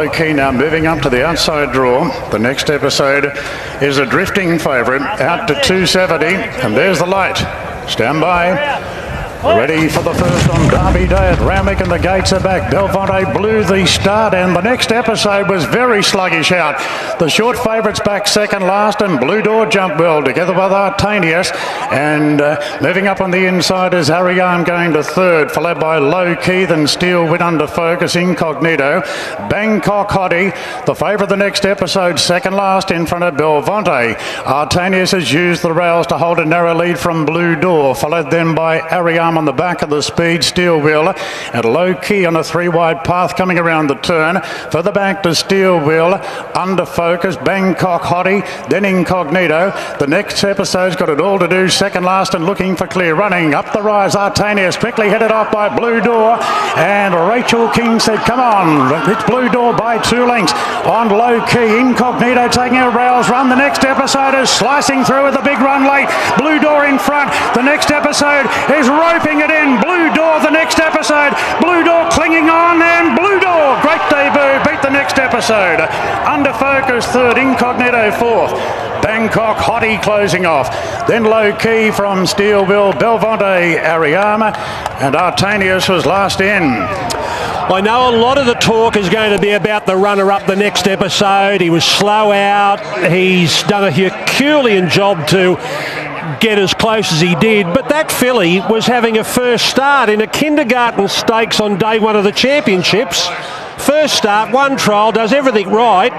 Low Key now moving up to the outside draw. The next episode is a drifting favourite out to 270. And there's the light. Stand by. Ready for the first on Derby Day at Randwick, and the gates are back. Belmonte blew the start, and the next episode was very sluggish out. The short favourites back second last, and Blue Door jumped well together with Artanius. And moving up on the inside is Ariane going to third, followed by Low Key, then Steel Win Under Focus, Incognito, Bangkok Hottie. The favourite the next episode, second last in front of Belmonte. Artanius has used the rails to hold a narrow lead from Blue Door, followed then by Ariane on the back of the speed, Steel Wheel, and Low Key on a three-wide path coming around the turn. Further back to Steel Wheel, Under Focus, Bangkok Hottie, then Incognito. The next episode's got it all to do, second last and looking for clear. Running up the rise, Artanius quickly headed off by Blue Door, and Rachel King said, come on, it's Blue Door by 2 lengths on Low Key. Incognito taking a rails run. The next episode is slicing through with a big run late. Blue Door in front. The next episode is roping it in. Blue Door the next episode. Blue Door clinging on, and Blue Door, great debut, beat the next episode. Under Focus third, Incognito fourth. Bangkok Hottie closing off. Then Low Key from Steel Wheel, Belmonte, Ariama, and Artanius was last in. I know a lot of the talk is going to be about the runner-up the next episode. He was slow out. He's done a Herculean job to get as close as he did, but that filly was having a first start in a kindergarten stakes on day one of the championships. First start, one trial, does everything right.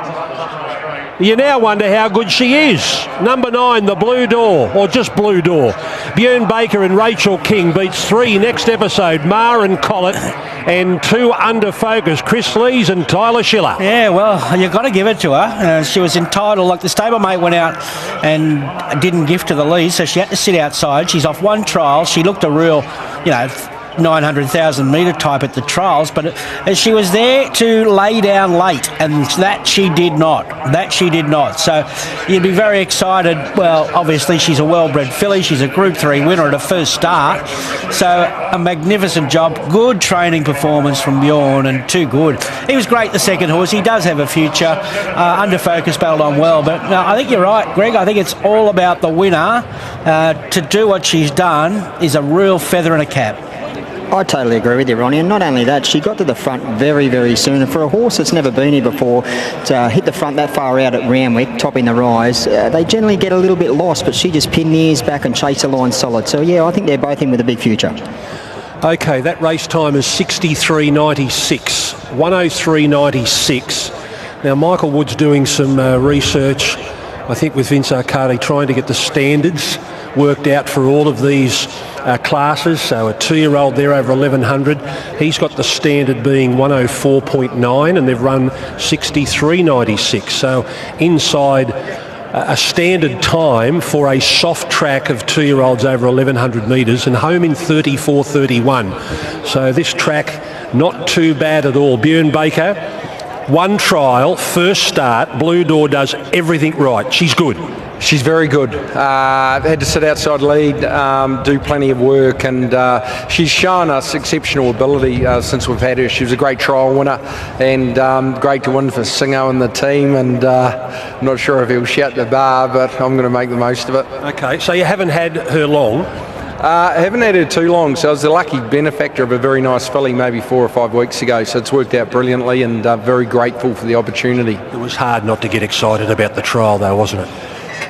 You now wonder how good she is. Number 9, the Blue Door, or just Blue Door. Bjorn Baker and Rachel King beats 3 next episode, Ma and Collett, and 2 Under Focus, Chris Lees and Tyler Schiller. Yeah, well, you've got to give it to her. She was entitled, like the stablemate went out and didn't give to the lead, so she had to sit outside. She's off one trial. She looked a real, 900,000 metre type at the trials, but she was there to lay down late, and that she did not. So you'd be very excited. Well, obviously she's a well-bred filly. She's a Group 3 winner at her first start. So a magnificent job. Good training performance from Bjorn, and too good. He was great, the second horse. He does have a future. Under Focus battled on well, but no, I think you're right, Greg. I think it's all about the winner. To do what she's done is a real feather in a cap. I totally agree with you, Ronnie, and not only that, she got to the front very, very soon, and for a horse that's never been here before, to hit the front that far out at Randwick, topping the rise, they generally get a little bit lost, but she just pinned the ears back and chased the line solid. So yeah, I think they're both in with a big future. Okay, that race time is 63.96, 103.96. Now, Michael Wood's doing some research, I think with Vince Arcadi, trying to get the standards worked out for all of these classes. So a 2-year-old there over 1100, he's got the standard being 104.9, and they've run 63.96. So inside a standard time for a soft track of 2-year-olds over 1100 metres, and home in 34.31. So this track not too bad at all. Bjorn Baker, one trial, first start. Blue Door does everything right. She's good. She's very good. Had to sit outside lead, do plenty of work, and she's shown us exceptional ability since we've had her. She was a great trial winner, and great to win for Singo and the team, and I'm not sure if he'll shout the bar, but I'm going to make the most of it. Okay, so you haven't had her long? I haven't had her too long, so I was the lucky benefactor of a very nice filly maybe 4 or 5 weeks ago, so it's worked out brilliantly, and very grateful for the opportunity. It was hard not to get excited about the trial though, wasn't it?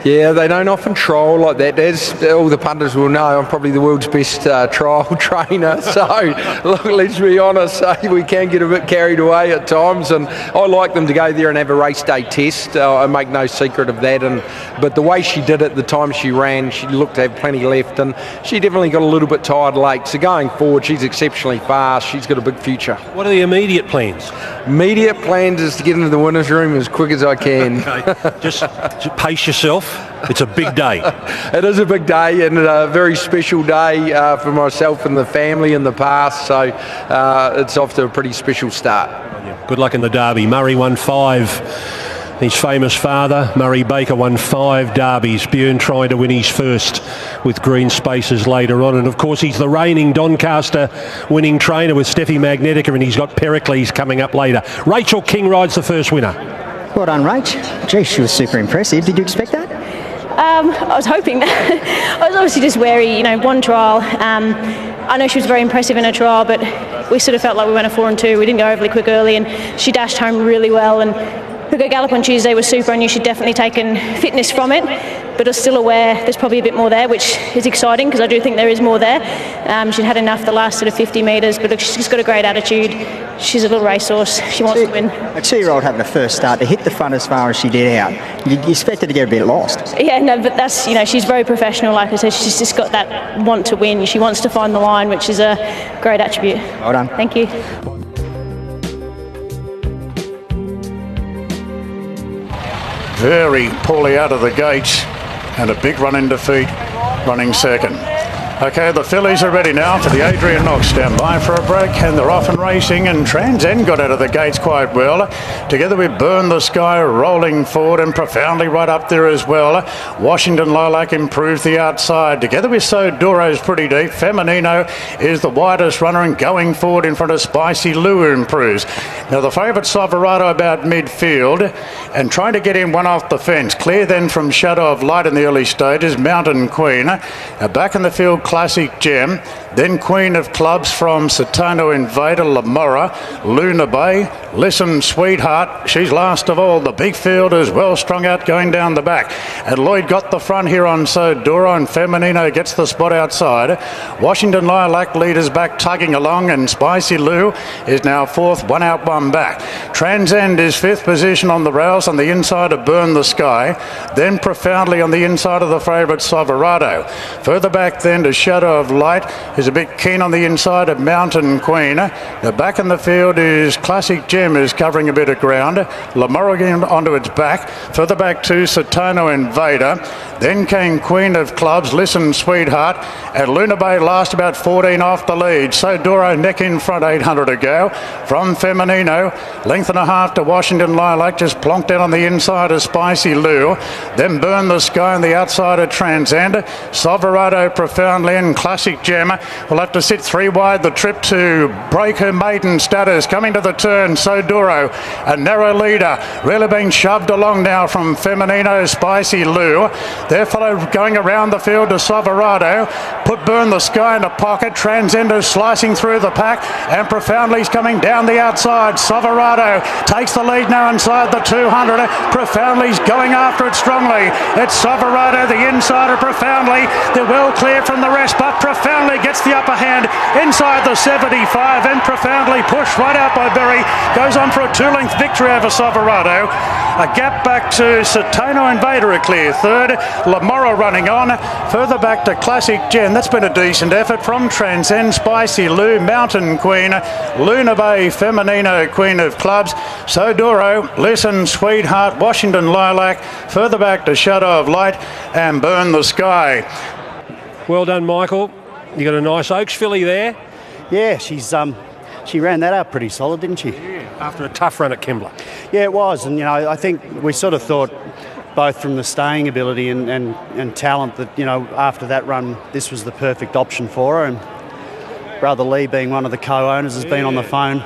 Yeah, they don't often trial like that. As all the punters will know, I'm probably the world's best trial trainer. So, look, let's be honest, we can get a bit carried away at times, and I like them to go there and have a race day test. I make no secret of that. But the way she did it, the time she ran, she looked to have plenty left, and she definitely got a little bit tired late. So going forward, she's exceptionally fast. She's got a big future. What are the immediate plans? Immediate plans is to get into the winner's room as quick as I can. Okay. Just pace yourself. It's a big day. It is a big day, and a very special day for myself and the family in the past, so it's off to a pretty special start. Good luck in the Derby. Murray won 5 His famous father, Murray Baker, won 5 derbies. Björn trying to win his first with green spaces later on. And of course, he's the reigning Doncaster winning trainer with Steffi Magnetica, and he's got Pericles coming up later. Rachel King rides the first winner. Well done, Rach. Gee, she was super impressive. Did you expect that? I was hoping that. I was obviously just wary, one trial. I know she was very impressive in her trial, but we sort of felt like we went a 4 and 2. We didn't go overly quick early, and she dashed home really well. And her gallop on Tuesday was super. I knew she'd definitely taken fitness from it, but I was still aware there's probably a bit more there, which is exciting because I do think there is more there. She'd had enough the last sort of 50 metres, but look, she's just got a great attitude. She's a little racehorse. She wants to win. A 2-year-old having a first start to hit the front as far as she did out, you expect her to get a bit lost. Yeah, no, but that's, she's very professional. Like I said, she's just got that want to win. She wants to find the line, which is a great attribute. Well done. Thank you. Very poorly out of the gates, and a big run in defeat, running second. Okay, the fillies are ready now for the Adrian Knox. Stand by for a break, and they're off and racing, and Transcend got out of the gates quite well. Together with Burn the Sky rolling forward and profoundly right up there as well. Washington Lilac improves the outside. Together with So Doro's pretty deep. Feminino is the widest runner, and going forward in front of Spicy Lou improves. Now the favourite Soverado about midfield and trying to get in one off the fence. Clear then from Shadow of Light in the early stages. Mountain Queen. Now back in the field, Classic Gem, then Queen of Clubs from Satano Invader, Lamora, Luna Bay, Listen Sweetheart, she's last of all. The big field is well strung out going down the back. And Lloyd got the front here on So Doro, and Feminino gets the spot outside. Washington Lilac leaders back tugging along, and Spicy Lou is now fourth, 1 out, 1 back. Transcend is 5th position on the rails on the inside of Burn the Sky, then profoundly on the inside of the favourite Soverado. Further back then to Shadow of Light is a bit keen on the inside of Mountain Queen. The back in the field is Classic Gem is covering a bit of ground. Lamorrigan onto its back. Further back to Satano Invader. Then came Queen of Clubs, Listen Sweetheart, and Luna Bay last about 14 off the lead. So Doro neck in front, 800 to go. From Feminino, length and a half to Washington Lilac, just plonked down on the inside of Spicy Lou. Then Burn the Sky on the outside of Transcend. Soverado profoundly, and Classic Gem will have to sit 3 wide the trip to break her maiden status. Coming to the turn, So Doro, a narrow leader, really being shoved along now from Feminino, Spicy Lou. Their fellow going around the field to Soverado, put Burn the Sky in a pocket. Transcender slicing through the pack, and Profoundly's coming down the outside. Soverado takes the lead now inside the 200. Profoundly's going after it strongly. It's Soverado, the insider. Profoundly, they're well clear from the rest, but Profoundly gets the upper hand inside the 75, and Profoundly pushed right out by Berry, goes on for a 2-length victory over Soverado. A gap back to Satano Invader, a clear third. Lamora running on. Further back to Classic Gen. That's been a decent effort from Transcend, Spicy Lou, Mountain Queen, Luna Bay, Feminino, Queen of Clubs, So Doro, Listen Sweetheart, Washington Lilac. Further back to Shadow of Light and Burn the Sky. Well done, Michael. You got a nice Oaks filly there. Yeah, she ran that out pretty solid, didn't she? Yeah, after a tough run at Kembla. Yeah, it was, and I think we sort of thought, both from the staying ability and talent, that after that run this was the perfect option for her. And Brother Lee, being one of the co-owners, has been on the phone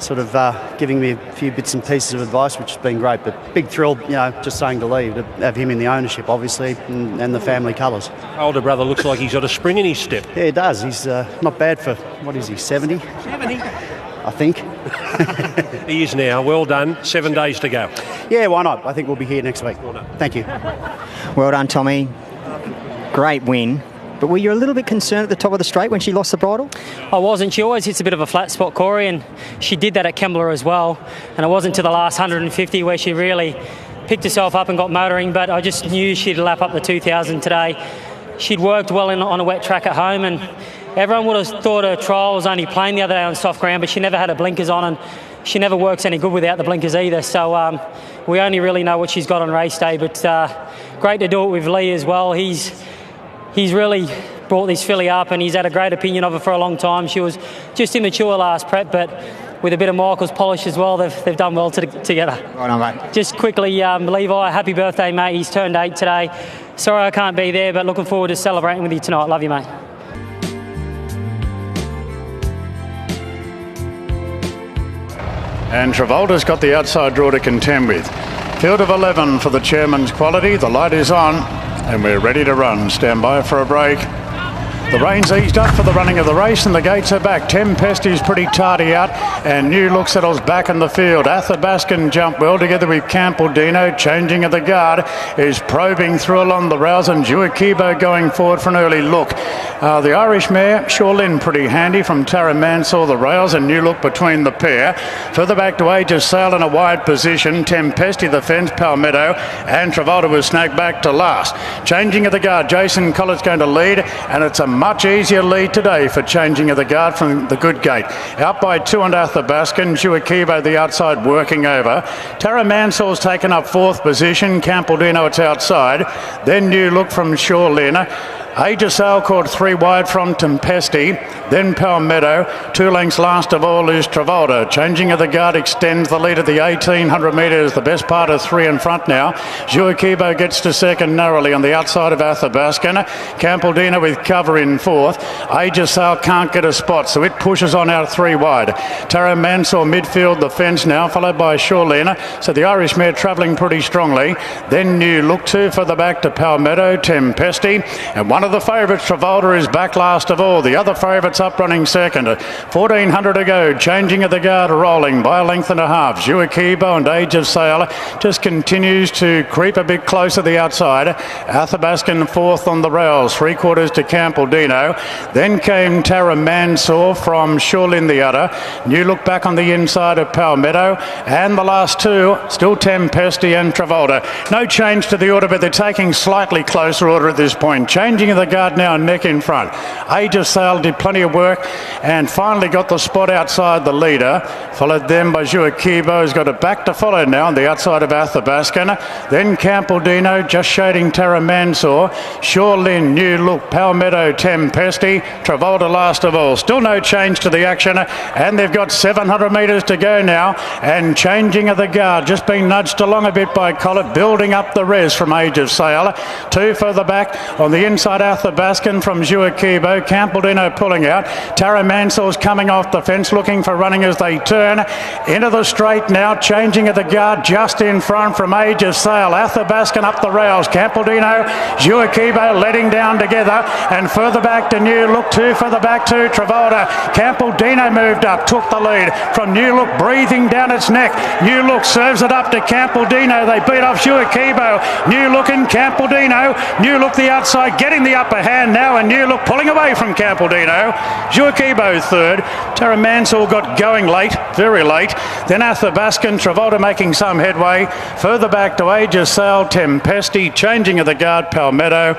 sort of giving me a few bits and pieces of advice, which has been great. But big thrill, just saying to Lee, to have him in the ownership, obviously, and the family colours. Older brother looks like he's got a spring in his step. Yeah, he does. He's not bad for, what is he, 70? 70? I think. He is now. Well done. 7 days to go. Yeah, why not? I think we'll be here next week. Well done. Thank you. Well done, Tommy. Great win. But were you a little bit concerned at the top of the straight when she lost the bridle? I wasn't. She always hits a bit of a flat spot, Corey, and she did that at Kembla as well. And it wasn't to the last 150 where she really picked herself up and got motoring, but I just knew she'd lap up the 2,000 today. She'd worked well on a wet track at home, and everyone would have thought her trial was only playing the other day on soft ground, but she never had her blinkers on, and she never works any good without the blinkers either. So we only really know what she's got on race day, but great to do it with Lee as well. He's really brought this filly up, and he's had a great opinion of her for a long time. She was just immature last prep, but with a bit of Michael's polish as well. They've done well together. Right on, mate. Just quickly, Levi, happy birthday, mate. He's turned 8 today. Sorry I can't be there, but looking forward to celebrating with you tonight. Love you, mate. And Travolta's got the outside draw to contend with. Field of 11 for the chairman's quality. The light is on and we're ready to run. Stand by for a break. The rain's eased up for the running of the race and the gates are back. Tempesti's pretty tardy out and New Look settles back in the field. Athabaskan jumped well together with Campbell-Dino. Changing of the guard is probing through along the rails and Juakibo going forward for an early look. The Irish mare, Shorlin, pretty handy from Tara Mansour, the rails and New Look between the pair. Further back to Age of Sail in a wide position. Tempesti the fence, Palmetto and Travolta was snagged back to last. Changing of the guard, Jason Collett's going to lead and it's a much easier lead today for Changing of the guard from the good gate. Out by 2 and Athabaskan, Juakibo the outside working over. Tara Mansour's taken up 4th position. Campbell-Dino it's outside. Then New Look from Shorlin. Age of Sail caught 3 wide from Tempesti, then Palmetto. 2 lengths last of all is Travolta. Changing of the guard extends the lead at the 1800 metres, the best part of 3 in front now. Juakibo gets to second narrowly on the outside of Athabaskan. Campbell-Dino with cover in 4th. Age of Sail can't get a spot, so it pushes on out 3 wide. Tara Mansour midfield, the fence now, followed by Shorlin. So the Irish mare travelling pretty strongly. Then New Look 2 further back to Palmetto, Tempesti, and one of the favourites, Travolta, is back last of all. The other favourites up running second. 1400 to go. Changing of the guard rolling by a length and a half. Juakibo and Age of Sail just continues to creep a bit closer the outside. Athabaskan 4th on the rails, 3/4 to Campbell-Dino. Then came Tara Mansour from Shorlin the other. New Look back on the inside of Palmetto. And the last 2, still Tempesti and Travolta. No change to the order, but they're taking slightly closer order at this point. Changing of the guard now, neck in front. Age of Sail did plenty of work and finally got the spot outside the leader. Followed then by Juakibo, who's got it back to follow now on the outside of Athabaskan. Then Campbell-Dino just shading Tara Mansour. Shorlin, New Look, Palmetto, Tempesti, Travolta last of all. Still no change to the action and they've got 700 metres to go now. And Changing of the guard just being nudged along a bit by Collett, building up the res from Age of Sail. 2 further back on the inside Athabaskan from Juakibo. Campbell-Dino pulling out. Tara Mansour's coming off the fence looking for running as they turn into the straight now. Changing of the guard just in front from Age of Sail. Athabaskan up the rails. Campbell-Dino, Juakibo letting down together and further back to New Look. 2 further back to Travolta. Campbell-Dino moved up, took the lead from New Look, breathing down its neck. New Look serves it up to Campbell-Dino. They beat off Juakibo. New Look and Campbell-Dino. New Look the outside, getting the upper hand now, and New Look pulling away from Campbell-Dino. Juakibo 3rd. Tara Mansour got going late, very late. Then Athabaskan, Travolta making some headway. Further back to Age of Sail, Tempesti, Changing of the guard, Palmetto,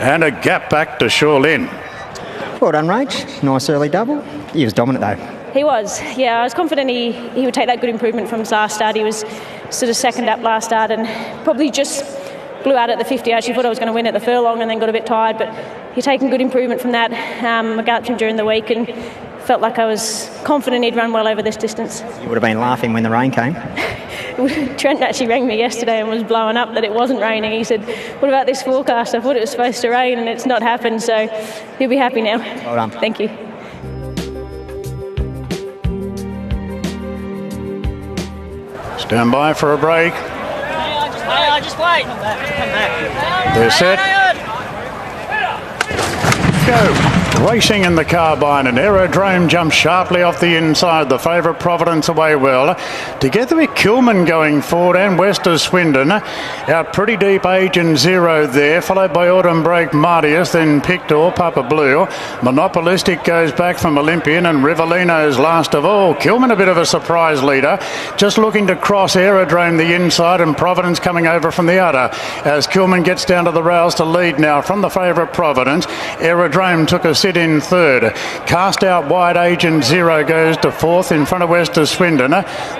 and a gap back to Shorlin. Well done, Rach. Nice early double. He was dominant though. He was, yeah. I was confident he would take that good improvement from his last start. He was sort of second up last start and probably just blew out at the 50. I actually thought I was going to win at the furlong and then got a bit tired, but he's taken good improvement from that. I galloped him during the week and felt like I was confident he'd run well over this distance. You would have been laughing when the rain came. Trent actually rang me yesterday and was blowing up that it wasn't raining. He said, what about this forecast? I thought it was supposed to rain and it's not happened, so he'll be happy now. Well done. Thank you. Stand by for a break. Just wait. Come back. They're set. Go. Racing in the carbine, and Aerodrome jumps sharply off the inside. The favourite Providence away well. Together with Kilman going forward and West of Swindon. Out pretty deep, Agent Zero there, followed by Autumn Break Martius, then Pictor, Papa Blue. Monopolistic goes back from Olympian and Rivellino's last of all. Kilman a bit of a surprise leader, just looking to cross Aerodrome the inside and Providence coming over from the outer. As Kilman gets down to the rails to lead now from the favourite Providence. Aerodrome took a sit in third. Cast Out Wide Agent Zero goes to fourth in front of Wester Swindon.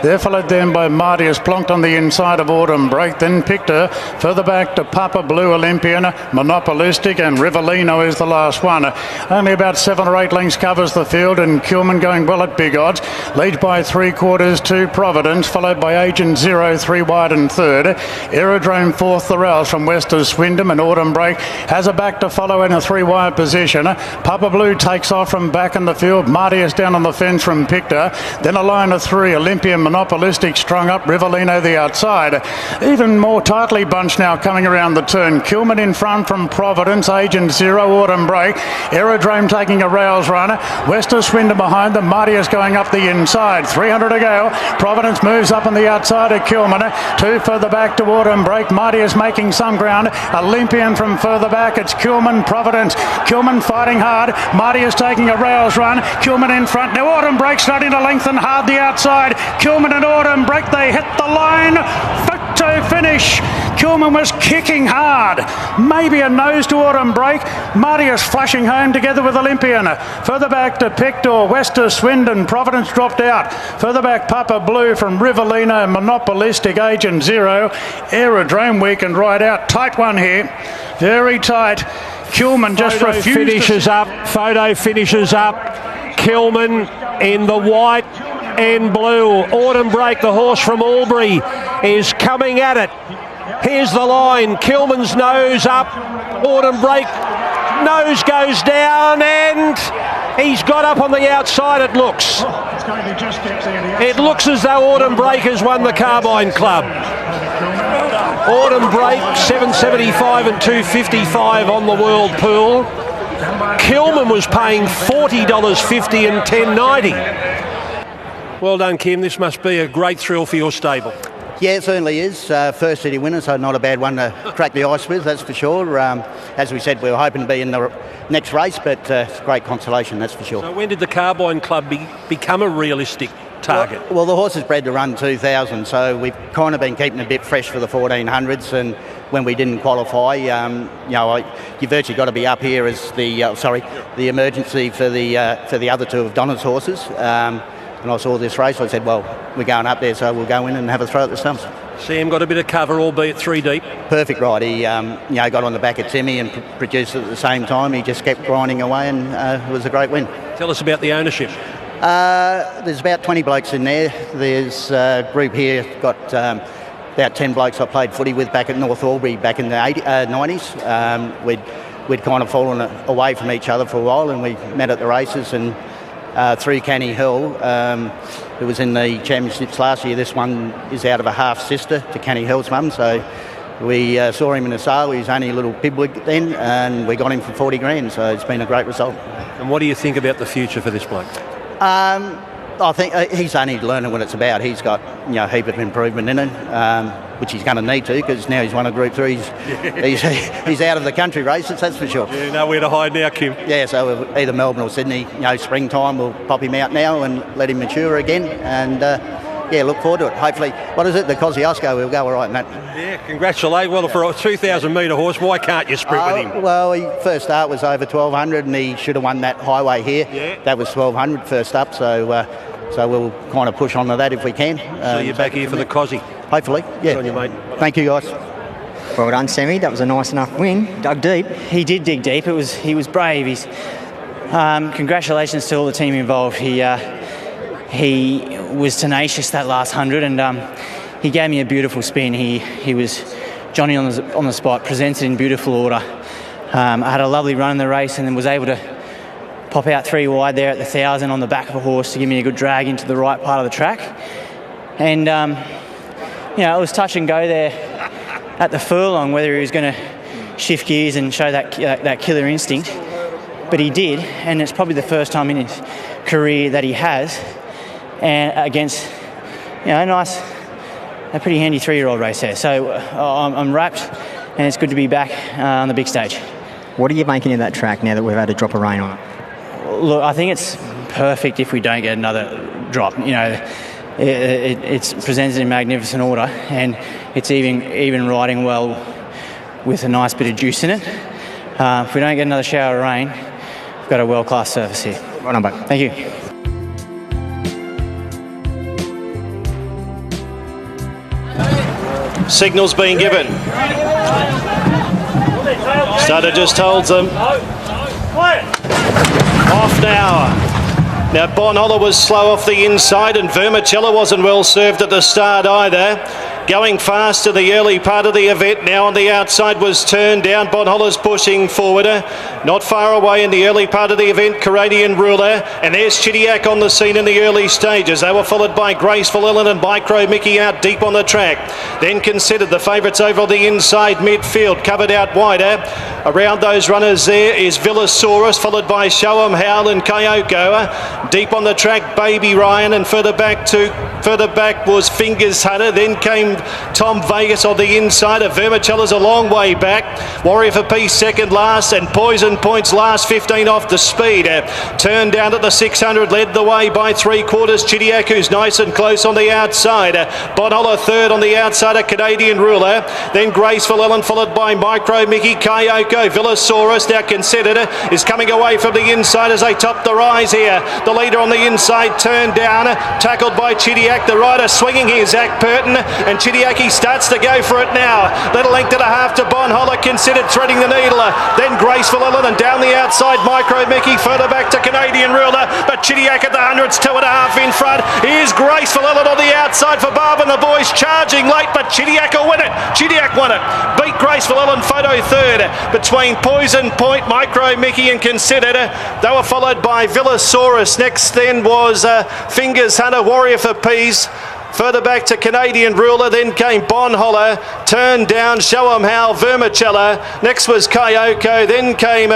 They're followed then by Martius Plonked on the inside of Autumn Break, then Pictor. Further back to Papa Blue Olympian, Monopolistic, and Rivellino is the last one. Only about 7 or 8 lengths covers the field, and Kilman going well at big odds. Leads by 3/4 to Providence, followed by Agent Zero, 3 wide and third. Aerodrome fourth, the Rouse from Wester Swindon, and Autumn Break has a back to follow in a 3 wide position. Papa Blue takes off from back in the field. Martius down on the fence from Pictor. Then a line of 3. Olympian Monopolistic strung up. Rivellino the outside. Even more tightly bunched now coming around the turn. Kilman in front from Providence. Agent Zero, Autumn Break. Aerodrome taking a rails run. Wester Swindon behind them. Martius going up the inside. 300 to go. Providence moves up on the outside of Kilman. 2 further back to Autumn Break. Martius making some ground. Olympian from further back. It's Kilman, Providence. Kilman fighting hard. Martius taking a rails run. Kilman in front. Now Autumn Break starting to lengthen hard the outside. Kilman and Autumn Break, they hit the line. Photo finish. Kilman was kicking hard. Maybe a nose to Autumn Break. Martius flashing home together with Olympian. Further back to Pictor. Wester Swindon. Providence dropped out. Further back Papa Blue from Rivellino. Monopolistic, Agent Zero. Aerodrome weakened right out. Tight one here. Very tight. Kilman just refused Photo finishes up. Kilman in the white and blue. Autumn Break, the horse from Albury, is coming at it. Here's the line. Kilman's nose up. Autumn Break, nose goes down, and he's got up on the outside, it looks. It looks as though Autumn Break has won the Carbine Club. Autumn Break, 775 and 255 on the World Pool. Kilman was paying $40.50 and $10.90. Well done, Kim. This must be a great thrill for your stable. Yeah, it certainly is. First city winner, so not a bad one to crack the ice with, that's for sure. As we said, we were hoping to be in the next race, but it's a great consolation, that's for sure. So when did the Carbine Club become a realistic target? Well, the horse is bred to run 2,000, so we've kind of been keeping a bit fresh for the 1400s, and when we didn't qualify, you virtually got to be up here as the emergency for the other 2 of Donna's horses. And I saw this race, I said, well, we're going up there, so we'll go in and have a throw at the stumps. Sam got a bit of cover, albeit 3 deep. Perfect ride. He got on the back of Timmy and produced it at the same time. He just kept grinding away, and it was a great win. Tell us about the ownership. There's about 20 blokes in there. There's a group here, got about 10 blokes I played footy with back at North Albury back in the 90s. We'd kind of fallen away from each other for a while, and we met at the races, and through Canny Hill, who was in the championships last year. This one is out of a half-sister to Canny Hill's mum, so we saw him in a sale. He was only a little pibwig then, and we got him for 40 grand, so it's been a great result. And what do you think about the future for this bloke? I think he's only learning what it's about. He's got a heap of improvement in it, which he's going to need to, because now he's won a Group 3. He's out of the country races, that's for sure. Yeah, nowhere to hide now, Kim. Yeah, so either Melbourne or Sydney, springtime, we'll pop him out now and let him mature again, and look forward to it. Hopefully, the Kosciuszko will go all right in that. Yeah, congratulations. Well, for a 2,000 metre horse, why can't you sprint with him? Well, his first start was over 1,200, and he should have won that highway here. Yeah. That was 1,200 first up, so we'll kind of push on to that if we can. So you're back here for the Cosy? Hopefully, yeah. Good on you, mate. Thank you, guys. Well done, Sammy. That was a nice enough win. Dug deep. He did dig deep. He was brave. Congratulations to all the team involved. He was tenacious that last 100, and he gave me a beautiful spin. He was Johnny on the spot, presented in beautiful order. I had a lovely run in the race, and then was able to pop out 3 wide there at the 1,000 on the back of a horse to give me a good drag into the right part of the track. And it was touch and go there at the furlong whether he was going to shift gears and show that killer instinct. But he did, and it's probably the first time in his career that he has, and against a pretty handy 3-year-old race there. So I'm wrapped, and it's good to be back on the big stage. What are you making of that track now that we've had a drop of rain on it? Look, I think it's perfect if we don't get another drop. It's presented in magnificent order, and it's even riding well with a nice bit of juice in it. If we don't get another shower of rain, we've got a world-class surface here. Right on, mate. Thank you. Signals being given. Starter just holds them. Off now. Now Bonhola was slow off the inside, and Vermicelli wasn't well served at the start either. Going fast to the early part of the event. Now on the outside was turned down. Bonhola's pushing forward. Not far away in the early part of the event, Canadian Ruler. And there's Chidiac on the scene in the early stages. They were followed by Graceful Ellen and Micro Mickey out deep on the track. Then considered the favourites over on the inside midfield, covered out wider. Around those runners there is Villasaurus, followed by Show 'em Howl and Kyoko. Deep on the track, Baby Ryan, and further back was Fingers Hunter. Then came Tom Vegas on the inside. Vermicella's a long way back. Warrior for Peace second last, and Poison Point's last 15 off the speed. Turned down at the 600, led the way by 3/4. Chidiac, who's nice and close on the outside. Bonhola third on the outside, a Canadian Ruler. Then Graceful Ellen, followed by Micro Mickey, Kyoko. Villasaurus, now considered, is coming away from the inside as they top the rise here. The leader on the inside turned down, tackled by Chidiac. The rider swinging here, Zach Purton, and Chidiac, he starts to go for it now. Little length and a half to Bonhola, considered threading the needle. Then Graceful Ellen, and down the outside Micro Mickey, further back to Canadian Ruler, but Chidiac at the 100's 2.5 in front. Here's Graceful Ellen on the outside for Barb and the boys, charging late, but Chidiac will win it. Chidiac won it. Beat Graceful Ellen, photo third. Between Poison Point, Micro Mickey and Considered. They were followed by Villasaurus. Next then was Fingers Hunter, Warrior for Peace. Further back to Canadian Ruler, then came Bonhola, turned down, Show 'em How, Vermicelli. Next was Kyoko, then came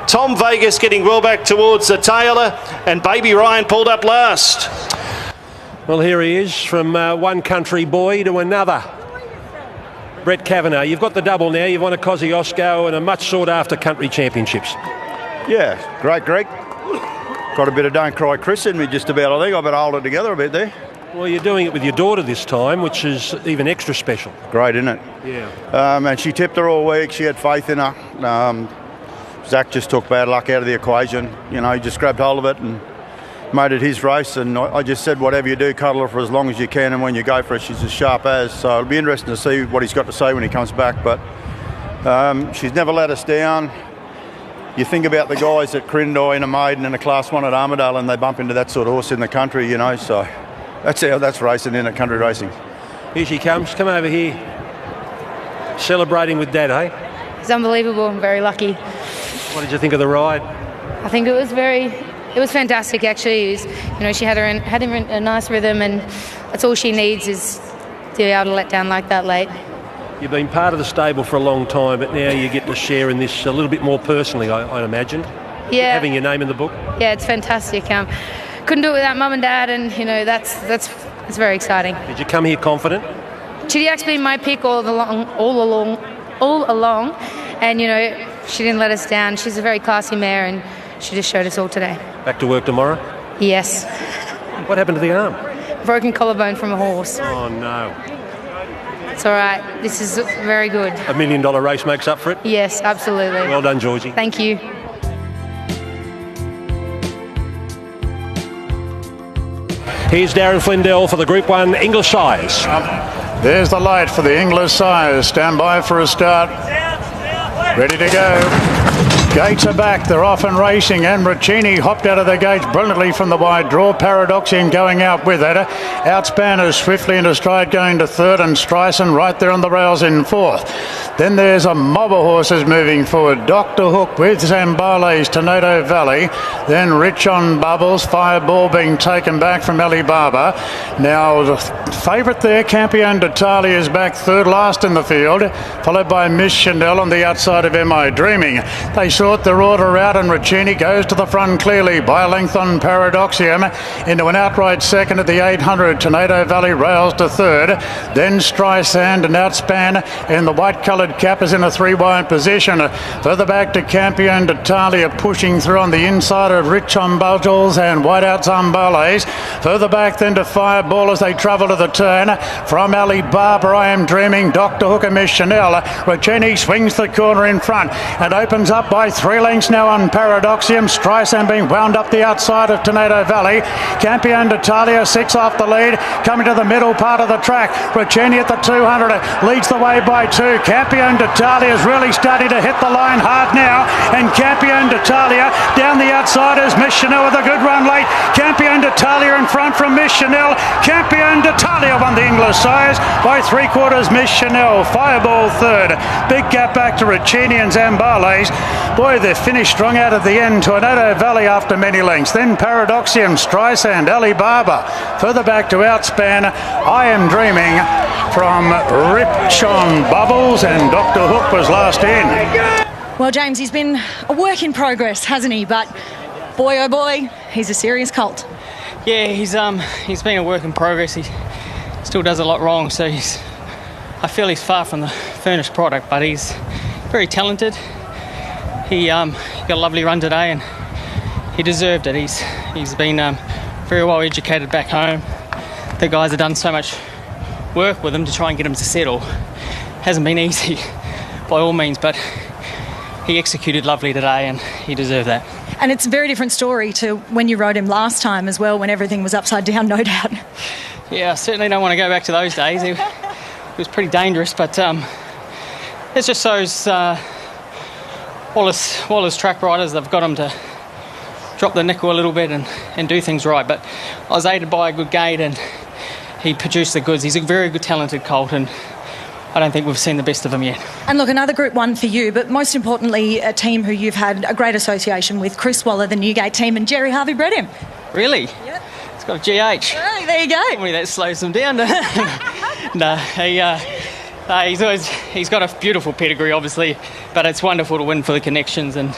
Tom Vegas getting well back towards the tail, and Baby Ryan pulled up last. Well, here he is, from one country boy to another. Brett Kavanagh, you've got the double now. You've won a Kosciuszko and a much sought-after country championships. Yeah, great, Greg. Got a bit of Don't Cry Chris in me just about, I think. I better hold it together a bit there. Well, you're doing it with your daughter this time, which is even extra special. Great, isn't it? Yeah. And she tipped her all week. She had faith in her. Zach just took bad luck out of the equation. You know, he just grabbed hold of it and made it his race. And I just said, whatever you do, cuddle her for as long as you can. And when you go for it, she's as sharp as. So it'll be interesting to see what he's got to say when he comes back. But she's never let us down. You think about the guys at Crindor in a maiden and a Class 1 at Armidale, and they bump into that sort of horse in the country, you know. So that's racing in at country racing. Here she comes. Come over here. Celebrating with Dad, eh? It's unbelievable. I'm very lucky. What did you think of the ride? I think it was fantastic actually. It was, you know, she had a nice rhythm, and that's all she needs is to be able to let down like that late. You've been part of the stable for a long time, but now you get to share in this a little bit more personally, I imagine. Yeah. Having your name in the book. Yeah, it's fantastic. Couldn't do it without Mum and Dad, and you know that's very exciting. Did you come here confident? Chidiac's been my pick all along, and you know she didn't let us down. She's a very classy mare, and she just showed us all today. Back to work tomorrow? Yes. What happened to the arm? Broken collarbone from a horse. Oh no. It's all right. This is very good. $1 million race makes up for it? Yes, absolutely. Well done, Georgie. Thank you. Here's Darren Flindell for the Group 1 English Sires. There's the light for the English Sires. Stand by for a start. Ready to go. Gates are back. They're off and racing. And Ricchini hopped out of the gates brilliantly from the wide draw. Paradoxian going out with it. Outspanners swiftly into stride going to third, and Streisand right there on the rails in fourth. Then there's a mob of horses moving forward. Dr. Hook with Zambales, Tornado Valley. Then Rich on Bubbles. Fireball being taken back from Alibaba. Now the favourite there, Campione d'Italia, is back third last in the field, followed by Miss Chanel on the outside of M.I. Dreaming. They sort their order out, and Ricchini goes to the front clearly by a length on Paradoxium into an outright second at the 800. Tornado Valley rails to third. Then Streisand and Outspan in the white coloured Red Cap is in a 3-wide position. Further back to Campion d'Italia, pushing through on the inside of Rich Umbugles and Whiteout Zambales. Further back then to Fireball as they travel to the turn. From Alibaba, I Am Dreaming, Dr. Hook and Miss Chanel. Roccini swings the corner in front and opens up by 3 lengths now on Paradoxium. Streisand being wound up the outside of Tornado Valley. Campion d'Italia 6 off the lead, coming to the middle part of the track. Roccini at the 200 leads the way by 2. Campion d'Italia is really starting to hit the line hard now, and Campion d'Italia down the outside is Miss Chanel with a good run late. Campion d'Italia in front from Miss Chanel. Campion d'Italia won the English size by 3/4. Miss Chanel, Fireball third. Big gap back to Roccini and Zambales. Boy, they've finished strong out at the end. Tornado Valley after many lengths. Then Paradoxium, Streisand, Alibaba. Further back to Outspan, I Am Dreaming from Rich on Bubbles, and Dr. Hook was last in. Well, James, he's been a work in progress, hasn't he? But boy, oh boy, he's a serious colt. Yeah, he's been a work in progress. He still does a lot wrong, so I feel he's far from the finished product, but he's very talented. He got a lovely run today, and he deserved it. He's been very well educated back home. The guys have done so much work with him to try and get him to settle. Hasn't been easy by all means, but he executed lovely today, and he deserved that. And it's a very different story to when you rode him last time as well, when everything was upside down, no doubt. Yeah, I certainly don't want to go back to those days. It was pretty dangerous, but it just shows Wallace track riders, they've got him to drop the nickel a little bit and do things right. But I was aided by a good gate, and he produced the goods. He's a very good, talented colt, and I don't think we've seen the best of him yet. And look, another Group 1 for you, but most importantly, a team who you've had a great association with, Chris Waller, the Newgate team, and Jerry Harvey bred him. Really? Yep. It's got a GH. Hey, there you go. Normally that slows them down. No, he's got a beautiful pedigree, obviously, but it's wonderful to win for the connections, and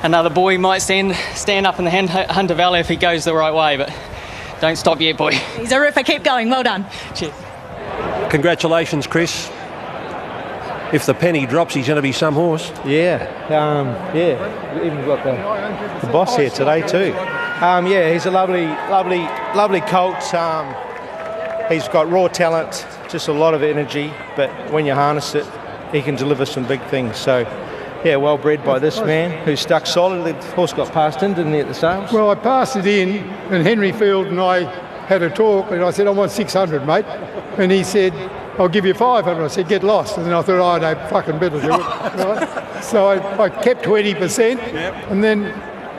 another boy might stand up in the Hunter Valley if he goes the right way, but don't stop yet, boy. He's a ripper. Keep going. Well done. Cheers. Congratulations, Chris. If the penny drops, he's going to be some horse. Yeah. Even got the boss here today too. He's a lovely colt. He's got raw talent, just a lot of energy, but when you harness it, he can deliver some big things. So, yeah, well bred by this man who stuck solid. The horse got passed in, didn't he, at the sales? Well, I passed it in, and Henry Field and I had a talk, and I said, I want 600, mate. And he said, I'll give you 500. I said, get lost. And then I thought, oh, no, fucking better do it. Right? So I kept 20%. And then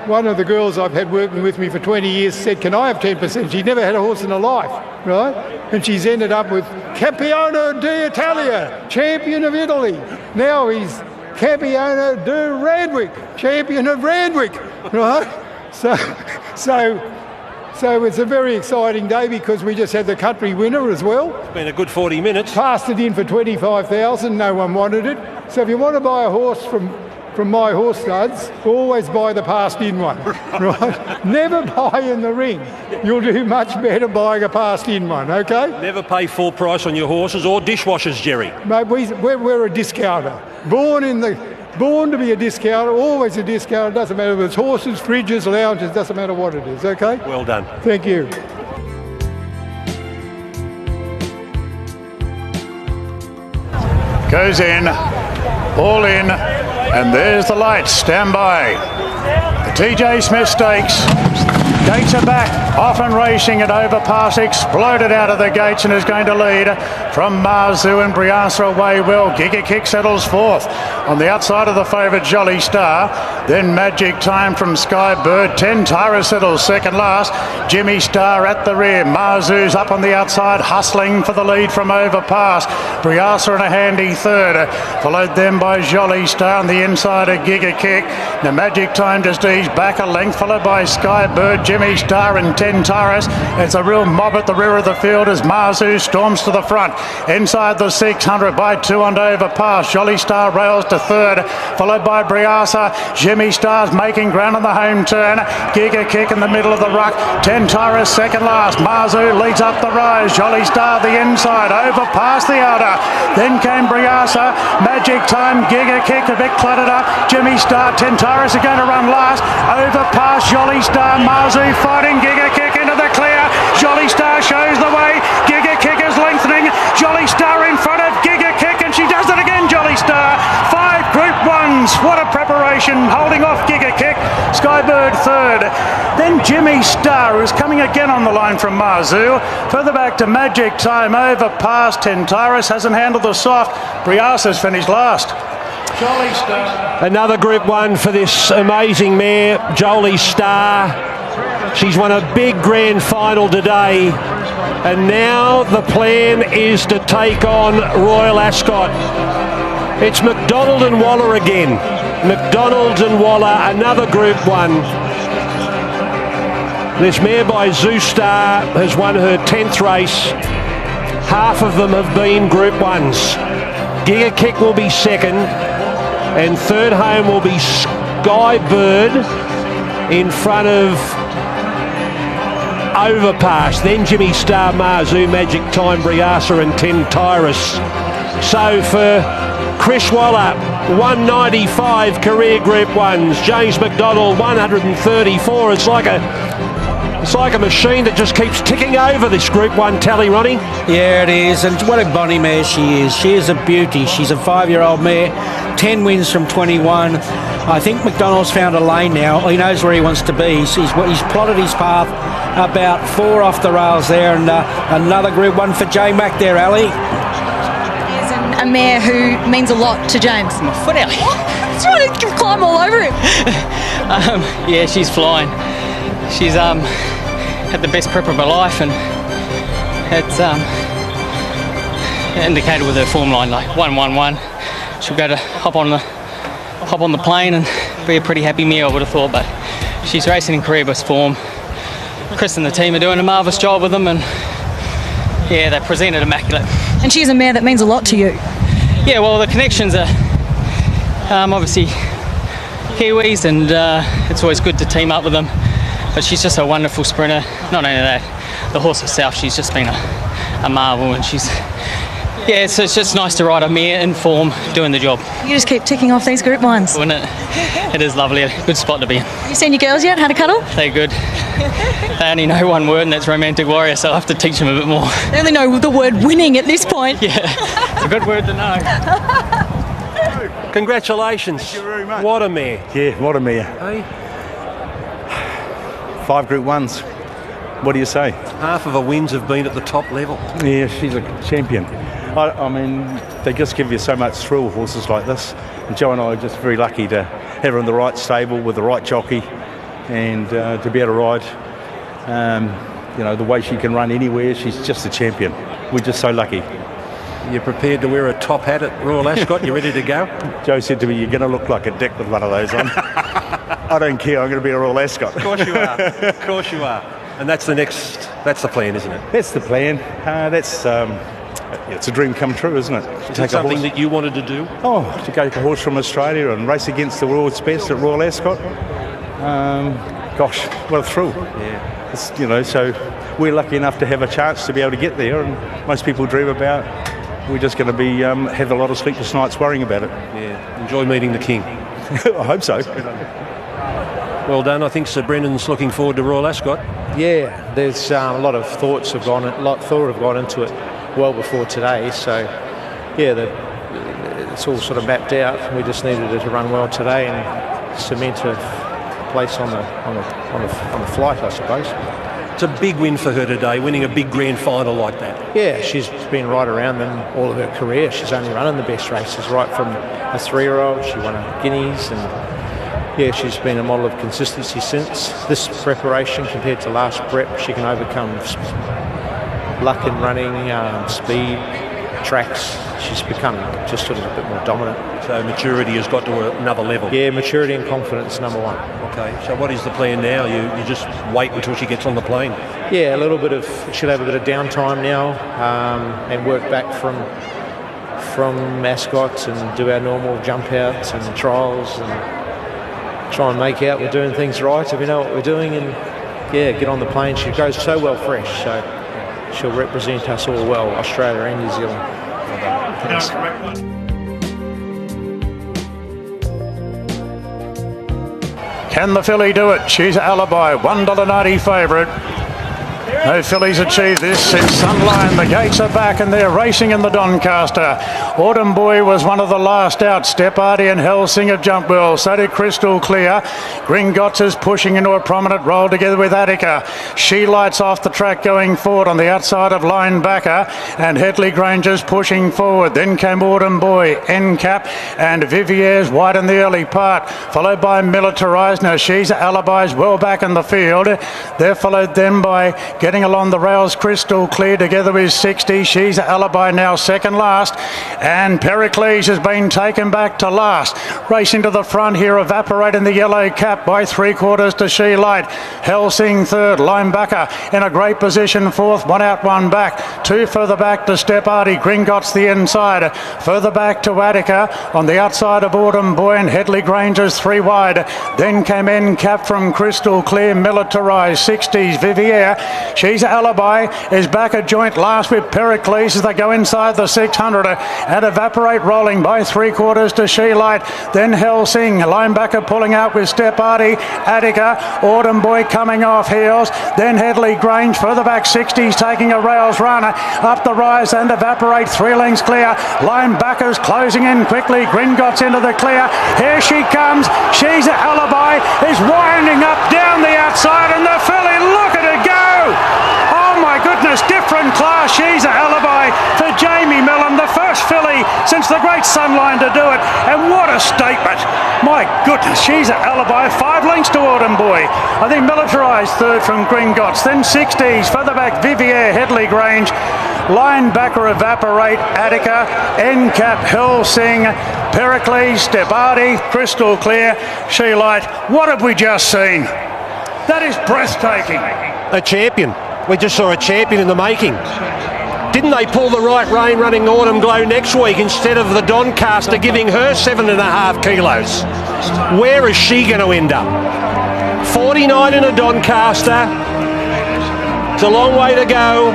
one of the girls I've had working with me for 20 years said, can I have 10%? She'd never had a horse in her life, right? And she's ended up with Campione d'Italia, champion of Italy. Now he's Campione de Randwick, champion of Randwick, right? So it's a very exciting day because we just had the country winner as well. It's been a good 40 minutes. Passed it in for 25,000, no one wanted it. So if you want to buy a horse from my horse studs, always buy the passed in one, right? Never buy in the ring. You'll do much better buying a passed in one, okay? Never pay full price on your horses or dishwashers, Jerry. Mate, we're a discounter. Born to be a discounter, always a discounter. Doesn't matter if it's horses, fridges, lounges, doesn't matter what it is, okay? Well done. Thank you. Goes in, all in, and there's the lights. Stand by. The TJ Smith Stakes. Gates are back, off and racing at overpass, exploded out of the gates and is going to lead from Marzu, and Brianza away well. Giga Kick settles fourth. On the outside of the favourite Jolly Star, then Magic Time from Skybird. 10 Tyra settles second last. Jimmy Star at the rear. Marzu's up on the outside, hustling for the lead from overpass. Brianza in a handy third, followed then by Jolly Star on the inside of Giga Kick. Now Magic Time time just eased back a length, followed by Skybird, Jimmy Star and 10 Tyrus. It's a real mob at the rear of the field as Marzu storms to the front. Inside the 600 by 2 and overpass. Jolly Star rails to third, followed by Briasa. Jimmy Star's making ground on the home turn. Giga Kick in the middle of the ruck. 10 Tyrus second last. Marzu leads up the rise. Jolly Star the inside, overpass the outer. Then came Briasa. Magic Time, Giga Kick a bit cluttered up. Jimmy Star, 10 Tyrus are going to run last. Overpass Jolly Star. Marzu fighting Giga Kick into the clear. Jolly Star shows the way. Giga Kick is lengthening. Jolly Star in front of Giga Kick, and she does it again, Jolly Star. 5 Group 1s. What a preparation, holding off Giga Kick. Skybird third. Then Jimmy Star is coming again on the line from Marzu. Further back to Magic Time, overpass. 10 Tyrus hasn't handled the soft. Briasa's finished last. Jolly Star. Another Group 1 for this amazing mare, Jolly Star. She's won a big grand final today, and now the plan is to take on Royal Ascot. It's McDonald and Waller again. McDonald and Waller, another Group 1. This mare by Zoo Star has won her 10th race. Half of them have been Group 1s. Giga Kick will be second, and third home will be Skybird in front of Overpass. Then Jimmy Star, Marzu, Magic Time, Briasa and 10 Tyrus. So for Chris Waller, 195 career Group 1s. James McDonald, 134. It's like a machine that just keeps ticking over this Group 1 tally, Ronnie. Yeah, it is, and what a bonny mare she is. She is a beauty. She's a 5-year-old mare, 10 wins from 21. I think McDonald's found a lane now. He knows where he wants to be. He's plotted his path about 4 off the rails there, and another Group 1 for J Mac there, Ali. Is a mare who means a lot to James. My foot, Ali. He's trying to climb all over him. Yeah, she's flying. She's had the best prep of her life, and it's indicated with her form line, like 1-1-1. She'll go to hop on the plane and be a pretty happy mare, I would have thought. But she's racing in career best form. Chris and the team are doing a marvellous job with them, and yeah, they presented immaculate. And she's a mare that means a lot to you. Yeah, well, the connections are obviously Kiwis, and it's always good to team up with them. But she's just a wonderful sprinter. Not only that, the horse herself, she's just been a marvel, and it's just nice to ride a mare in form, doing the job. You just keep ticking off these Group 1s. Wouldn't it? It is lovely, a good spot to be in. Have you seen your girls yet? Had a cuddle? They're good. They only know one word, and that's romantic warrior, so I'll have to teach them a bit more. They only know the word winning at this point. Yeah, it's a good word to know. Congratulations. Thank you very much. What a mare. Yeah, what a mare. Hey? 5 Group 1s. What do you say? Half of her wins have been at the top level. Yeah, she's a champion. I mean, they just give you so much thrill, horses like this. And Joe and I are just very lucky to have her in the right stable with the right jockey, and to be able to ride, the way she can run anywhere. She's just a champion. We're just so lucky. You're prepared to wear a top hat at Royal Ascot? You ready to go? Joe said to me, "You're going to look like a dick with one of those on." I don't care. I'm going to be a Royal Ascot. Of course you are. Of course you are. And that's the plan, isn't it? That's the plan. It's a dream come true, isn't it? Is it something that you wanted to do? Oh, to go to a horse from Australia and race against the world's best at Royal Ascot. Gosh, what a thrill. Yeah. So we're lucky enough to have a chance to be able to get there, and most people dream about. We're just going to be have a lot of sleepless nights worrying about it. Yeah. Enjoy meeting the King. I hope so. Well done. I think Sir Brendan's looking forward to Royal Ascot. Yeah, there's a lot of thought have gone into it well before today. So, yeah, it's all sort of mapped out. We just needed it to run well today and cement a place on the flight, I suppose. It's a big win for her today, winning a big grand final like that. Yeah, she's been right around them all of her career. She's only running the best races right from a 3-year-old. She won a Guineas, and yeah, she's been a model of consistency since. This preparation compared to last prep, she can overcome luck in running, speed, tracks, she's become just sort of a bit more dominant. So maturity has got to another level. Yeah, maturity and confidence, number one. Okay, so what is the plan now? You just wait until she gets on the plane? Yeah, she'll have a bit of downtime now, and work back from mascots and do our normal jump outs and trials and try and make out we're doing things right, so we know what we're doing, and get on the plane. She goes so well fresh, so she'll represent us all well, Australia and New Zealand. Thanks. Can the filly do it? She's Alibi, $1.90 favourite. No fillies achieved this since Sunline. The gates are back and they're racing in the Doncaster. Autumn Boy was one of the last out. Stepardi and Helsing have jumped well. So did Crystal Clear. Gringotts is pushing into a prominent role together with Attica. She lights off the track going forward on the outside of Linebacker, and Headley Granger's pushing forward. Then came Autumn Boy, NCAP, and Vivier's wide in the early part, followed by Militarised. Now she's Alibi's well back in the field. They're followed then by getting along the rails Crystal Clear together with 60. She's Alibi now second last, and Pericles has been taken back to last. Racing to the front here, Evaporate in the yellow cap by 3/4 to She Light. Helsing third, Linebacker in a great position fourth, one out one back, two further back to Stepardi. Gringotts the inside, further back to Attica on the outside of Autumn Boy, and Headley Granger's three wide. Then came NCAP from Crystal Clear, Militarised, 60s Vivier. She's Alibi is back a joint last with Pericles as they go inside the 600, and Evaporate rolling by 3/4 to She Light. Then Helsing, Linebacker pulling out with Stepardi. Attica, Autumn Boy coming off heels. Then Headley Grange further back, 60s taking a rails run up the rise, and Evaporate 3 lengths clear. Linebackers closing in quickly. Gringotts into the clear. Here she comes. She's Alibi is winding up down the outside, and the filly, look at her go! Oh my goodness, different class. She's a Alibi for Jamie Millen, the first filly since the great Sunline to do it, and what a statement. My goodness, she's a Alibi, 5 lengths to Autumn Boy. I think Militarised third from Gringotts, then 60s, further back Vivier, Headley Grange, Linebacker Evaporate, Attica, NCAP, Helsing, Pericles, Stepardi, Crystal Clear, She Light. What have we just seen? That is breathtaking. A champion. We just saw a champion in the making. Didn't they pull the right rein running Autumn Glow next week instead of the Doncaster giving her 7.5 kilos? Where is she going to end up? 49 in a Doncaster. It's a long way to go.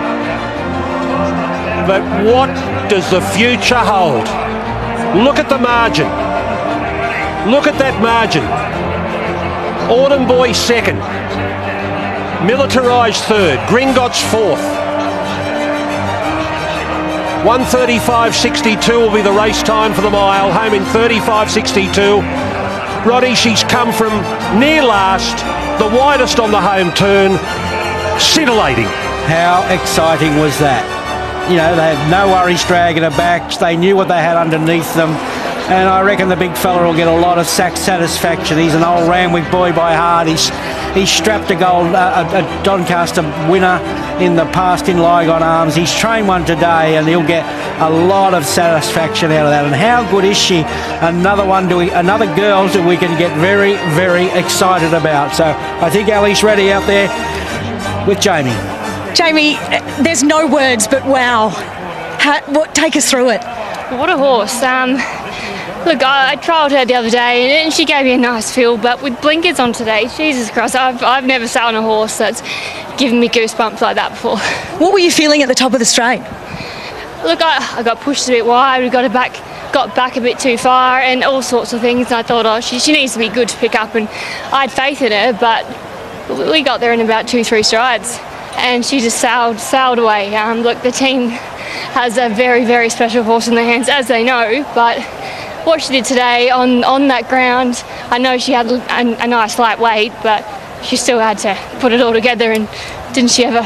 But what does the future hold? Look at the margin. Look at that margin. Autumn Boy second. Militarised third. Gringotts fourth. 1:35.62 will be the race time for the mile. Home in 35.62. Roddy, she's come from near last, the widest on the home turn. Scintillating. How exciting was that? You know, they had no worries dragging her back. They knew what they had underneath them. And I reckon the big fella will get a lot of satisfaction. He's an old Randwick boy by heart. He's strapped a Doncaster winner in the past in Lygon Arms. He's trained one today, and he'll get a lot of satisfaction out of that. And how good is she? Another girl that we can get very, very excited about. So I think Ali's ready out there with Jamie. Jamie, there's no words but wow. Take us through it. What a horse. Look, I trialled her the other day and she gave me a nice feel, but with blinkers on today, Jesus Christ, I've never sat on a horse that's given me goosebumps like that before. What were you feeling at the top of the straight? Look, I got pushed a bit wide, we got back a bit too far and all sorts of things. And I thought, she needs to be good to pick up, and I had faith in her, but we got there in about 2-3 strides and she just sailed away. Look, the team has a very, very special horse in their hands, as they know, but what she did today on that ground, I know she had a nice light weight, but she still had to put it all together, and didn't she ever?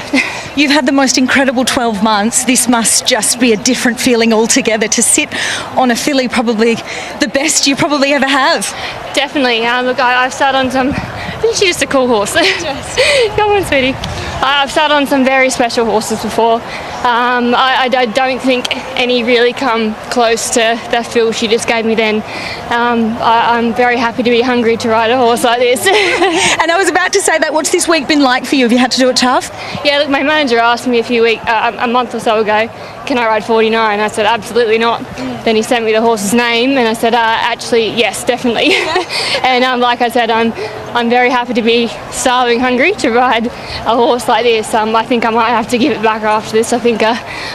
You've had the most incredible 12 months. This must just be a different feeling altogether to sit on a filly, probably the best you probably ever have. Definitely. Look, I've sat on some I think she's just a cool horse. Come on, sweetie. I've sat on some very special horses before. I don't think any really come close to that feel she just gave me then. I'm very happy to be hungry to ride a horse like this. And I was about to say that. What's this week been like for you? Have you had to do it tough? Yeah, look, my manager asked me a month or so ago, can I ride 49? I said, absolutely not. Then he sent me the horse's name and I said, actually, yes, definitely. And like I said, I'm very happy to be starving hungry to ride a horse like this. I think I might have to give it back after this. I think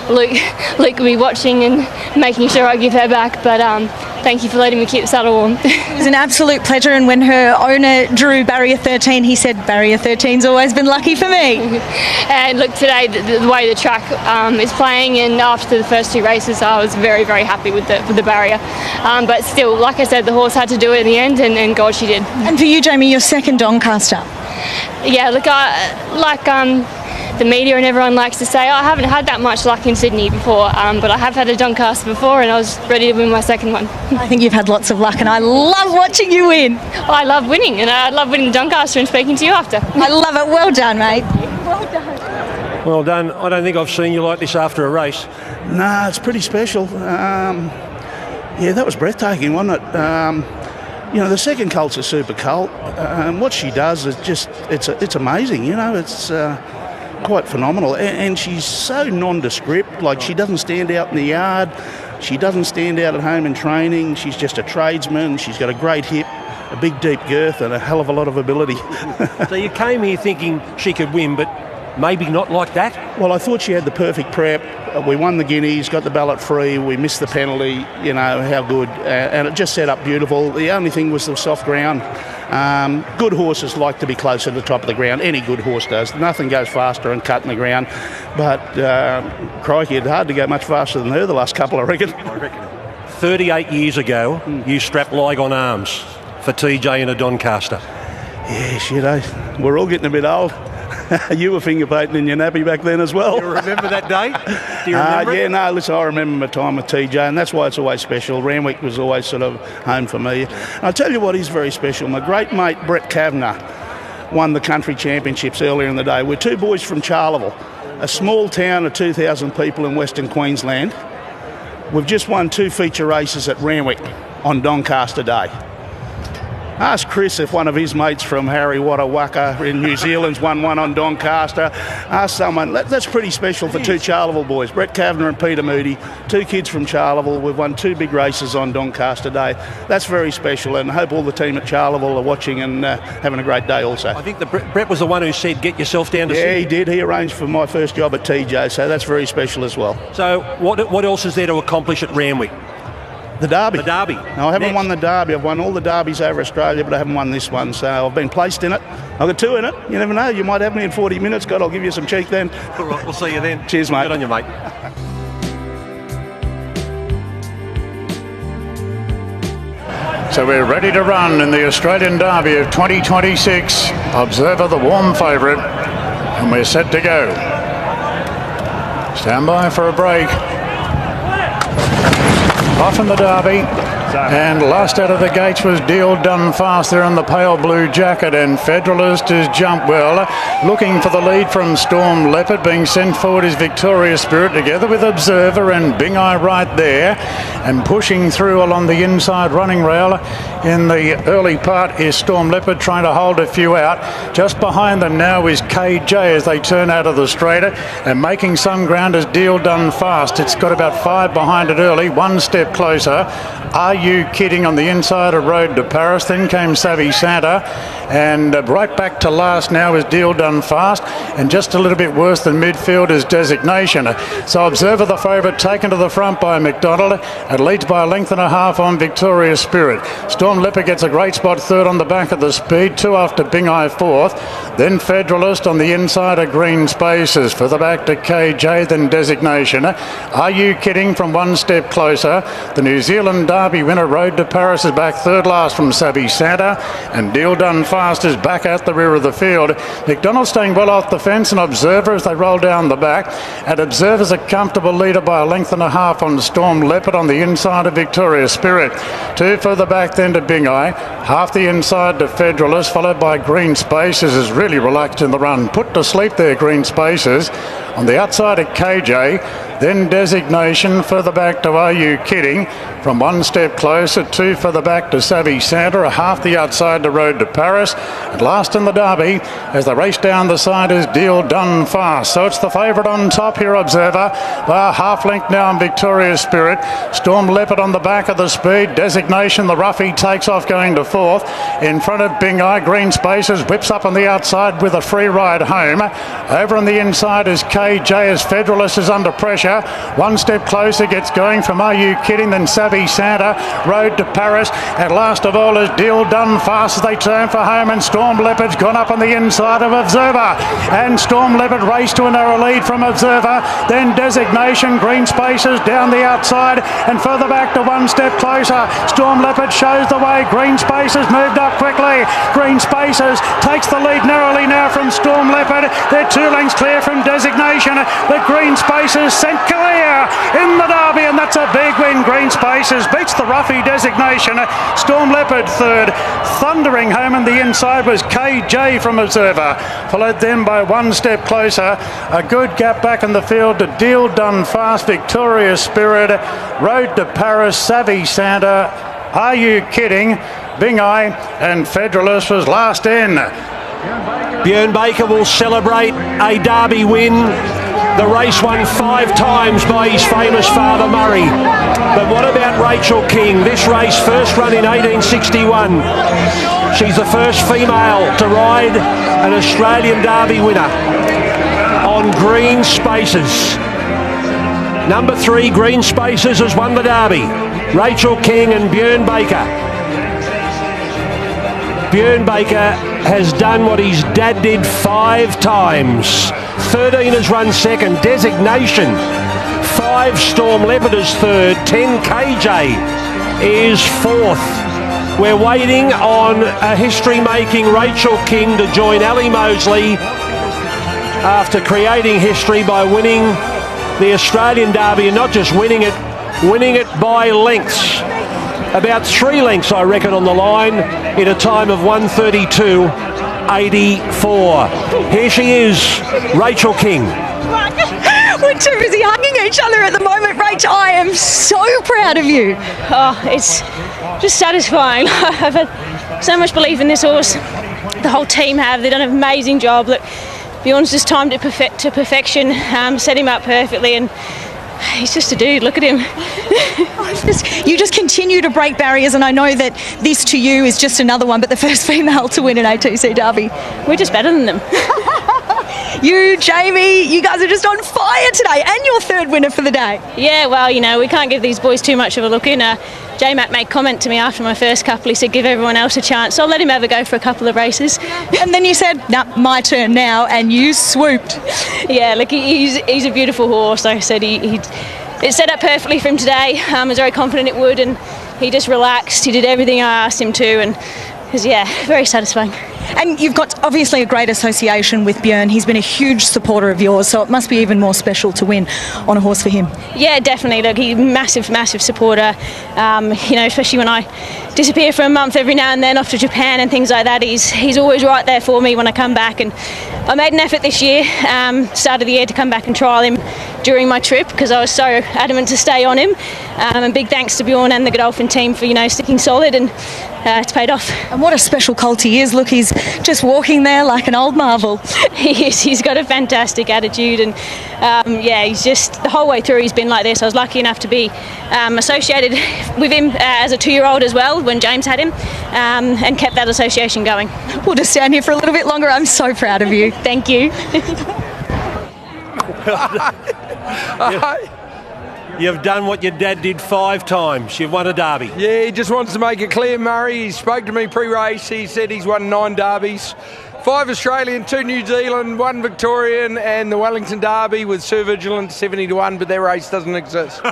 Luke will be watching and making sure I give her back. But thank you for letting me keep the saddle warm. It was an absolute pleasure. And when her owner drew barrier 13, he said, barrier 13's always been lucky for me. And look, today, the way the track is playing, and after the first 2 races, I was very, very happy with the barrier. But still, like I said, the horse had to do it in the end, and God, she did. And for you, Jamie, your second Doncaster. Yeah, look, the media and everyone likes to say, I haven't had that much luck in Sydney before, but I have had a Doncaster before and I was ready to win my second one. I think you've had lots of luck and I love watching you win. I love winning, and I love winning the Doncaster and speaking to you after. I love it. Well done, mate. Well done. Well done. I don't think I've seen you like this after a race. Nah, it's pretty special. Yeah, that was breathtaking, wasn't it? The second colt's a super colt. What she does is just, it's amazing, it's quite phenomenal. And she's so nondescript, like she doesn't stand out in the yard, she doesn't stand out at home in training, she's just a tradesman, she's got a great hip, a big deep girth and a hell of a lot of ability. So you came here thinking she could win, but maybe not like that? Well, I thought she had the perfect prep. We won the Guineas, got the ballot free, we missed the penalty, how good, and it just set up beautiful. The only thing was the soft ground. Good horses like to be close to the top of the ground. Any good horse does. Nothing goes faster than cutting the ground. But, crikey, it's hard to go much faster than her the last couple, I reckon. 38 years ago, you strapped Lig on arms for TJ in a Doncaster. Yeah, we're all getting a bit old. You were finger painting in your nappy back then as well. Do you remember that day? Do you remember Yeah, no, listen, I remember my time with TJ, and that's why it's always special. Randwick was always sort of home for me. And I'll tell you what is very special. My great mate, Brett Kavanagh, won the country championships earlier in the day. We're 2 boys from Charleville, a small town of 2,000 people in Western Queensland. We've just won 2 feature races at Randwick on Doncaster Day. Ask Chris if one of his mates from Harry Wattawaka in New Zealand's won one on Doncaster. Ask someone. That's pretty special for 2 Charleville boys, Brett Kavanagh and Peter Moody, 2 kids from Charleville. We've won 2 big races on Doncaster Day. That's very special, and I hope all the team at Charleville are watching and having a great day also. I think Brett was the one who said, get yourself down to Sydney. Yeah, he did. He arranged for my first job at TJ, so that's very special as well. So what else is there to accomplish at Randwick? The Derby. The Derby. No, I haven't won the Derby. I've won all the Derbies over Australia, but I haven't won this one. So I've been placed in it. I've got 2 in it. You never know. You might have me in 40 minutes. God, I'll give you some cheek then. All right, we'll see you then. Cheers, mate. Good on you, mate. So we're ready to run in the Australian Derby of 2026. Observer, the warm favourite, and we're set to go. Stand by for a break. Off in the Derby, and last out of the gates was Deal Done Fast there in the pale blue jacket, and Federalist has jumped well, looking for the lead from Storm Leopard. Being sent forward is Victorious Spirit together with Observer and Bing Eye right there, and pushing through along the inside running rail in the early part is Storm Leopard trying to hold a few out. Just behind them now is KJ as they turn out of the straighter, and making some ground is Deal Done Fast. It's got about 5 behind it early, 1 step closer. Are You Kidding on the inside of Road to Paris? Then came Savvy Santa, and right back to last now is Deal Done Fast, and just a little bit worse than midfield is Designation. So Observer, the favourite, taken to the front by McDonald. It leads by a length and a half on Victorious Spirit. Storm Leopard gets a great spot, 3rd on the back of the speed, 2 after Bing Eye 4th. Then Federalist on the inside of Green Spaces. Further back to KJ, then Designation. Are You Kidding from 1 step closer. The New Zealand Derby winner, Road to Paris, is back 3rd last from Savvy Santa, and Deal Done Fast is back at the rear of the field. McDonald staying well off the fence, and Observer as they roll down the back. And Observer's a comfortable leader by a length and a half on Storm Leopard on the inside of Victoria Spirit. 2 further back then to Bing Eye. Half the inside to Federalist, followed by Green Spaces, is really relaxed in the run. Put to sleep there, Green Spaces. On the outside of KJ, then Designation, further back to Are You Kidding? From 1 step closer, 2 further back to Savvy Santa, a half the outside to Road to Paris. And last in the Derby, as the race down the side, is Deal Done Fast. So it's the favourite on top here, Observer, by a half length now in Victoria Spirit. Storm Leopard on the back of the speed. Designation, the roughie, takes off going to 4th. In front of Bing Eye, Green Spaces whips up on the outside with a free ride home. Over on the inside is KJ as Federalist is under pressure. 1 step closer, gets going from Are You Kidding? Then Savvy Santa, Road to Paris, and last of all is Deal Done Fast as they turn for home, and Storm Leopard's gone up on the inside of Observer, and Storm Leopard raced to a narrow lead from Observer, then Designation, Green Spaces down the outside, and further back to 1 step closer. Storm Leopard shows the way, Green Spaces moved up quickly, Green Spaces takes the lead narrowly now from Storm Leopard. They're 2 lengths clear from Designation, but Green Spaces sent clear in the Derby, and that's a big win. Green Spaces beats the roughie Designation. Storm Leopard third. Thundering home on the inside was KJ from Observer, followed then by 1 step closer. A good gap back in the field to Deal Done Fast, Victoria Spirit, Road to Paris, Savvy Santa, Are You Kidding? Bing Eye, and Federalist was last in. Björn Baker will celebrate a Derby win. The race won 5 times by his famous father Murray. But what about Rachel King? This race first run in 1861. She's the first female to ride an Australian Derby winner on Green Spaces. Number 3, Green Spaces, has won the Derby. Rachel King and Björn Baker. Björn Baker has done what his dad did 5 times. 13 has run second. Designation. 5 Storm Leopard is third. 10 KJ is 4th. We're waiting on a history-making Rachel King to join Ali Mosley after creating history by winning the Australian Derby, and not just winning it by lengths. About 3 lengths, I reckon, on the line in a time of 1:32.84. Here she is, Rachel King. We're too busy hugging each other at the moment, Rach. I am so proud of you. Oh, it's just satisfying. I've had so much belief in this horse. The whole team have. They've done an amazing job. Look, Bjorn's just timed it to perfection, set him up perfectly, and he's just a dude. Look at him. You just continue to break barriers, and I know that this to you is just another one, but the first female to win an ATC Derby. We're just better than them. You, Jamie, you guys are just on fire today, and your 3rd winner for the day. Yeah, well, you know, we can't give these boys too much of a look in. J-Mac made comment to me after my first couple. He said, give everyone else a chance. So I'll let him have a go for a couple of races. And then you said, nah, my turn now, and you swooped. Yeah, look, he's a beautiful horse. Like I said, it set up perfectly for him today. I was very confident it would, and he just relaxed. He did everything I asked him to, and it was, yeah, very satisfying. And you've got obviously a great association with Björn. He's been a huge supporter of yours, so it must be even more special to win on a horse for him. Yeah, definitely. Look, he's a massive supporter. You know, especially when I disappear for a month every now and then off to Japan and things like that. He's always right there for me when I come back. And I made an effort this year, start of the year, to come back and trial him during my trip because I was so adamant to stay on him. And big thanks to Bjorn and the Godolphin team for, you know, sticking solid, and it's paid off. And what a special colt he is. Look, he's just walking there like an old marvel. He is. He's got a fantastic attitude, and yeah, he's just, the whole way through he's been like this. I was lucky enough to be associated with him as a 2-year-old as well when James had him, and kept that association going. We'll just stand here for a little bit longer. I'm so proud of you. Thank you. You've done what your dad did 5 times. You've won a Derby. Yeah, he just wants to make it clear, Murray. He spoke to me pre-race. He said he's won 9 Derbys. 5 Australian, 2 New Zealand, 1 Victorian, and the Wellington Derby with Sir Vigilant 70-1, but their race doesn't exist.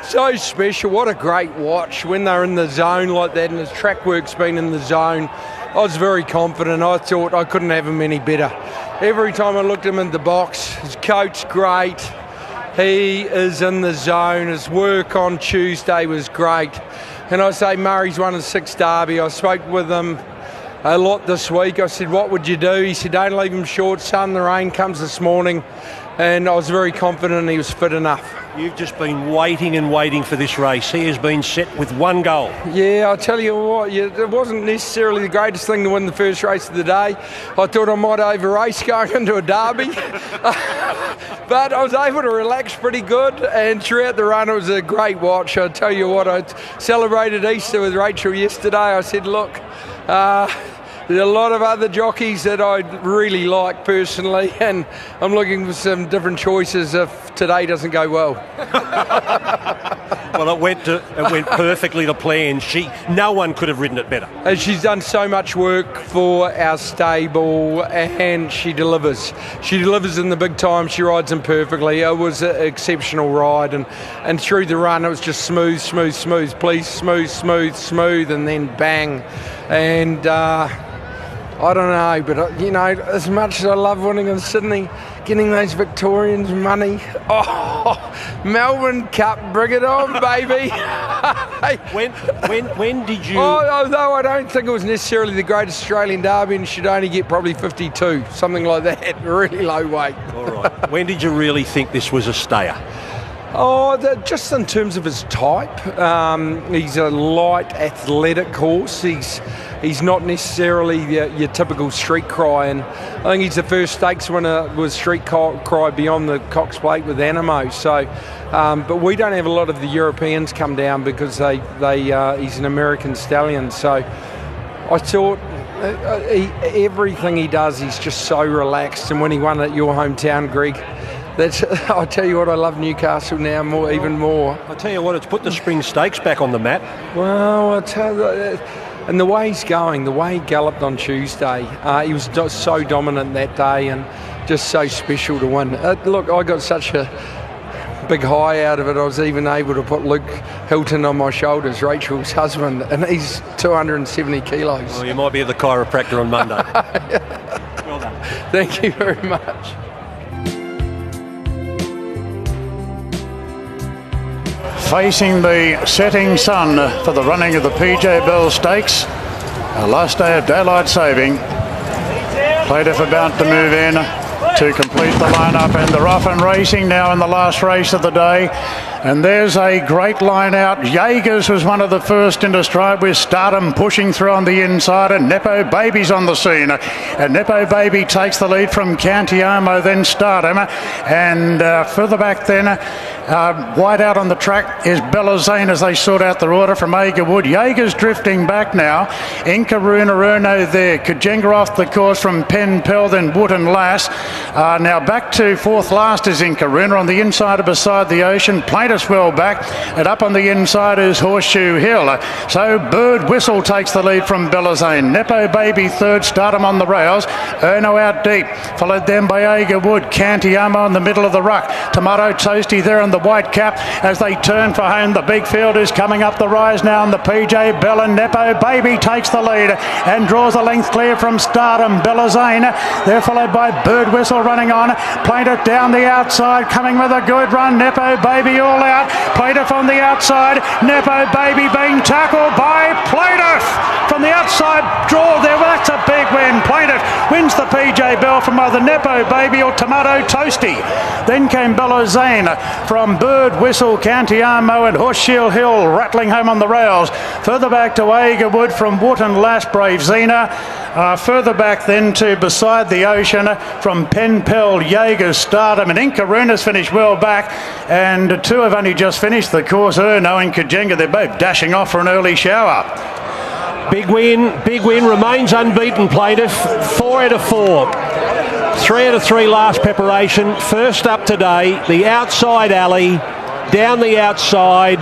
So special. What a great watch when they're in the zone like that, and his track work's been in the zone. I was very confident. I thought I couldn't have him any better. Every time I looked him in the box, his coat's great. He is in the zone. His work on Tuesday was great. And I say Murray's won his 6th derby. I spoke with him a lot this week. I said, what would you do? He said, don't leave him short, son. The rain comes this morning. And I was very confident he was fit enough. You've just been waiting and waiting for this race. He has been set with one goal. Yeah, I'll tell you what, it wasn't necessarily the greatest thing to win the first race of the day. I thought I might over-race going into a derby. But I was able to relax pretty good, and throughout the run it was a great watch. I'll tell you what, I celebrated Easter with Rachel yesterday. I said, look, there's a lot of other jockeys that I really like personally, and I'm looking for some different choices if today doesn't go well. Well, it went perfectly to plan. No one could have ridden it better. And she's done so much work for our stable, and she delivers. She delivers in the big time. She rides them perfectly. It was an exceptional ride, and through the run it was just smooth, please, smooth, and then bang. And I don't know, but you know, as much as I love winning in Sydney, getting those Victorians money, Melbourne Cup, bring it on, baby. when did you? Although I don't think it was necessarily the greatest Australian derby, and should only get probably 52, something like that, really low weight. All right. When did you really think this was a stayer? Just in terms of his type, he's a light, athletic horse. He's not necessarily your typical street cry, and I think he's the first stakes winner with street cry beyond the Cox Plate with Animo. So, but we don't have a lot of the Europeans come down because he's an American stallion. So, I thought everything he does, he's just so relaxed. And when he won at your hometown, Greg, I'll tell you what, I love Newcastle now even more. I tell you what, it's put the spring stakes back on the map. Well, I tell you, and the way he's going, the way he galloped on Tuesday, he was so dominant that day and just so special to win. Look, I got such a big high out of it. I was even able to put Luke Hilton on my shoulders, Rachel's husband, and he's 270 kilos. Well, you might be at the chiropractor on Monday. Well done. Thank you very much. Facing the setting sun for the running of the PJ Bell Stakes. Our last day of daylight saving. Plaintiff about to move in to complete the lineup, and they're off and racing now in the last race of the day. And there's a great line out. Jaegers was one of the first into stride with Stardom pushing through on the inside, and Nepo Baby's on the scene. And Nepo Baby takes the lead from Cantiamo, then Stardom. And further back then, wide out on the track is Bella Zane as they sort out the order from Agerwood. Jaegers drifting back now. Inca Runo there. Kajenga off the course from Penn Pell, then Wooten Lass. Now back to fourth last is Inca Runa on the inside of Beside the Ocean. Plaintiff's well back, and up on the inside is Horseshoe Hill. So Bird Whistle takes the lead from Bellazane. Nepo Baby third, Stardom on the rails. Erno out deep, followed then by Agerwood. Cantiamo in the middle of the ruck. Tomato Toasty there in the white cap as they turn for home. The big field is coming up the rise now, and the PJ Bell and Nepo Baby takes the lead and draws a length clear from Stardom. Bellazane, they're followed by Bird Whistle running on. Plaintiff down the outside, coming with a good run. Nepo Baby all out. Plaintiff on the outside. Nepo Baby being tackled by Plaintiff from the outside draw there. Well, that's a big win. Plaintiff wins the PJ Bell from either Nepo Baby or Tomato Toasty. Then came Bella Zane from Bird Whistle, Cantiamo and Horseshoe Hill rattling home on the rails. Further back to Agerwood from Wooten Lass, Brave Zena. Further back then to Beside the Ocean from Penn Pell, Jaegers, Stardom and Inca Runa's finished well back, and two have only just finished the course. Erno and Kajenga, they're both dashing off for an early shower. Big win, remains unbeaten, Plaintiff. 4 out of 4. 3 out of 3 last preparation. First up today, the outside alley, down the outside,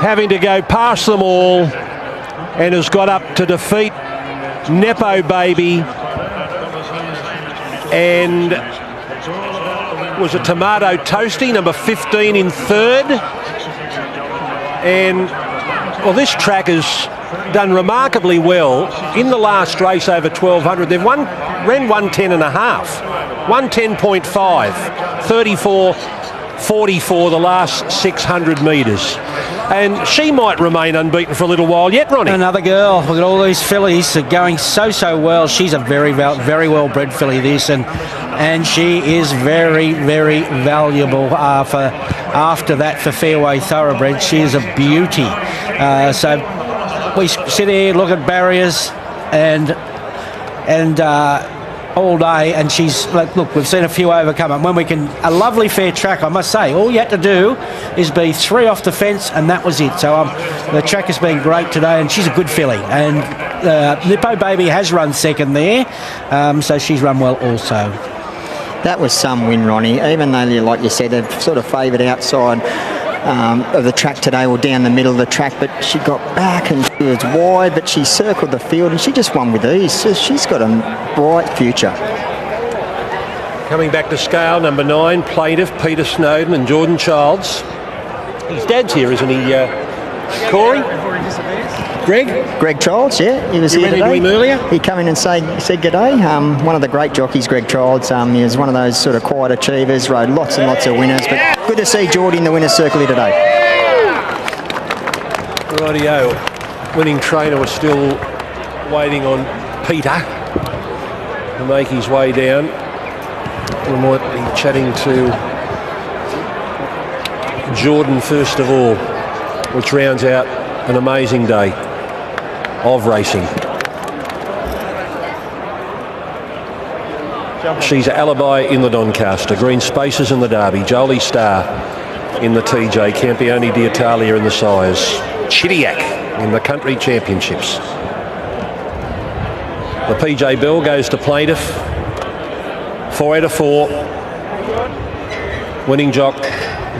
having to go past them all, and has got up to defeat Nepo Baby and was a Tomato Toasty, number 15 in third. And, well, this track has done remarkably well in the last race over 1200. They've ran 110.5, 110.5, 34.44 the last 600 metres. And she might remain unbeaten for a little while yet, Ronnie. Another girl. Look at all these fillies are going so well. She's a very well-bred filly, this, and she is very valuable for after that for Fairway Thoroughbred. She is a beauty. So we sit here, look at barriers, and all day, and she's like, look, we've seen a few overcome, and when we can, a lovely fair track, I must say. All you had to do is be 3 off the fence, and that was it. So the track has been great today, and she's a good filly. And Nippo Baby has run second there, so she's run well also. That was some win, Ronnie. Even though, like you said, they've sort of favoured outside of the track today, or down the middle of the track, but she got back and she was wide, but she circled the field and she just won with ease. So she's got a bright future. Coming back to scale, number 9, Plaintiff, Peter Snowden and Jordan Childs. His dad's here, isn't he, Corey? Greg Childs, yeah. He was you here ran today. into him earlier? He came in and said g'day. One of the great jockeys, Greg Childs. He was one of those sort of quiet achievers, rode lots and lots of winners. But good to see Geordie in the winner's circle here today. Rightio. Winning trainer was still waiting on Peter to make his way down. We might be chatting to Jordan first of all, which rounds out an amazing day of racing. She's Alibi in the Doncaster, Green Spaces in the Derby, Jolie Star in the TJ, Campione d'Italia in the Sires, Chittiak in the Country Championships. The PJ Bell goes to Plaintiff, 4 out of 4. Winning jock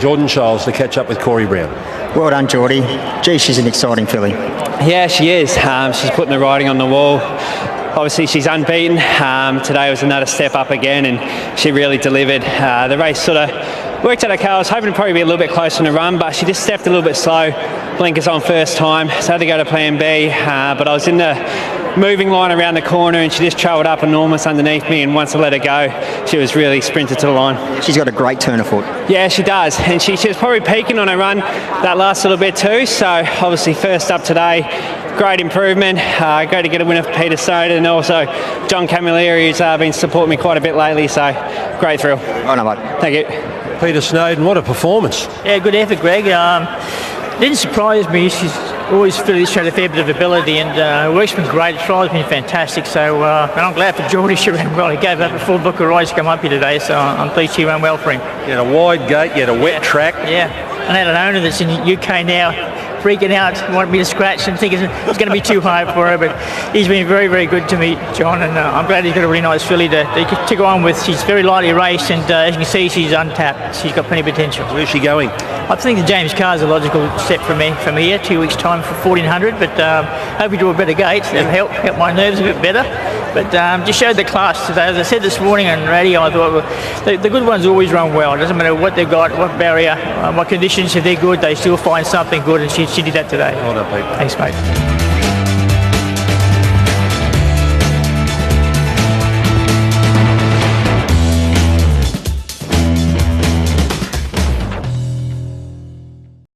Jordan Childs to catch up with Corey Brown. Well done, Geordie. Gee, she's an exciting filly. Yeah, she is. She's putting the writing on the wall. Obviously, she's unbeaten. Today was another step up again, and she really delivered. The race sort of worked out okay. I was hoping to probably be a little bit closer in the run, but she just stepped a little bit slow. Blinkers on first time, so I had to go to plan B. But I was in the moving line around the corner, and she just travelled up enormous underneath me, and once I let her go, she was really sprinted to the line. She's got a great turn of foot. Yeah, she does, and she was probably peaking on her run that last little bit too, so obviously first up today, great improvement. Great to get a winner for Peter Snowden, and also John Camilleri, who's been supporting me quite a bit lately, so great thrill. Oh no, mate. Thank you. Peter Snowden, what a performance. Yeah, good effort, Greg. Didn't surprise me. She's always showed a fair bit of ability, and her work's been great. The trial's been fantastic. So, and I'm glad for Geordie. She ran well. He gave up a full book of rides to come up here today, so I'm pleased she ran well for him. You had a wide gate, you had a wet track. Yeah, and I had an owner that's in the UK now, freaking out, wanted me to scratch and thinking it's going to be too high for her, but he's been very good to me, John, and I'm glad he's got a really nice filly to go on with. She's very lightly raced, and as you can see, she's untapped. She's got plenty of potential. Where's she going? I think the James Carr is a logical step for me from here, 2 weeks' time for 1400, but hope we do a better gate. That'll help my nerves a bit better. But just showed the class today. As I said this morning on radio, I thought the good ones always run well. It doesn't matter what they've got, what barrier, what conditions. If they're good, they still find something good, and she did that today. Well done, Pete. Thanks, mate.